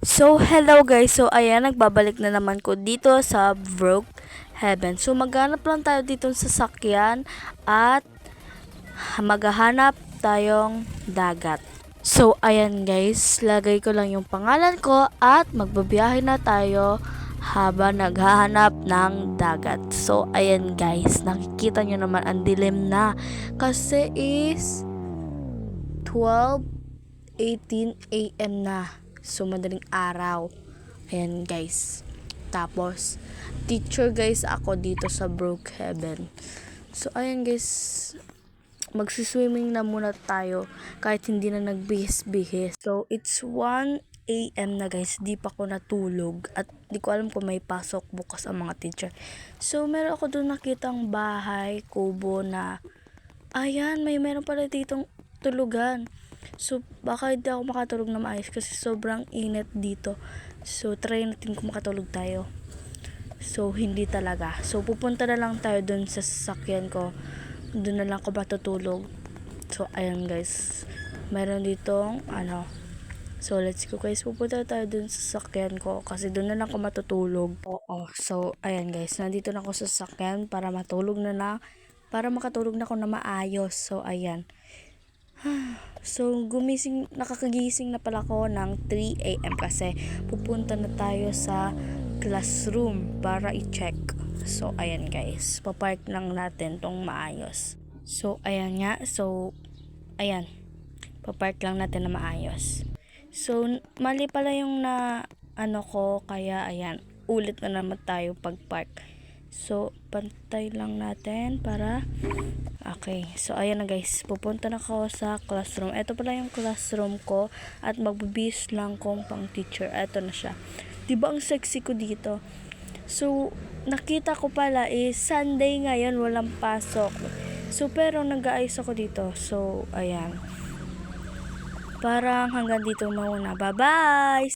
So, hello guys. So, ayan, nagbabalik na naman ko dito sa Broke Heaven. So, maghanap lang tayo dito sa sasakyan at maghahanap tayong dagat. So, ayan guys, lagay ko lang yung pangalan ko at magbabiyahe na tayo habang naghahanap ng dagat. So, ayan guys, nakikita nyo naman ang dilim na kasi is 12:18 a.m. na. So, madaling araw. Ayan, guys. Tapos, teacher, guys, ako dito sa Broke Heaven. So, ayan, guys. Magsiswimming na muna tayo kahit hindi na nagbihis-bihis. So, it's 1 a.m. na, guys. Di pa ako natulog at di ko alam kung may pasok bukas ang mga teacher. So, meron ako doon nakitang bahay, kubo na ayan, meron pala ditong tulugan. So, baka hindi ako makatulog na maayos kasi sobrang init dito. So, try natin kung makatulog tayo. So, hindi talaga. So, pupunta na lang tayo dun sa sasakyan ko. Dun na lang ako matutulog. So, ayan guys. Meron ditong, So, let's go guys. Pupunta tayo dun sa sasakyan ko kasi dun na lang ako matutulog. Oo. So, ayan guys. Nandito na ako sa sasakyan para matulog na lang. Para makatulog na ako na maayos. So, ayan. So, nakakagising na pala ako ng 3 a.m. kasi pupunta na tayo sa classroom para i-check. So, ayan guys. Papark lang natin tong maayos. So, ayan nga. So, ayan. Papark lang natin na maayos. So, mali pala yung ko. Kaya, ayan. Ulit na naman tayo pag-park. So, pantay lang natin para okay. So, ayan na guys. Pupunta na ako sa classroom. Ito pala yung classroom ko at magbibis lang kong pang teacher. Ito na siya. Diba ang sexy ko dito? So, nakita ko pala Sunday ngayon, walang pasok. So, pero nag-aayos ako dito. So, ayan. Parang hanggang dito muna. Bye-bye!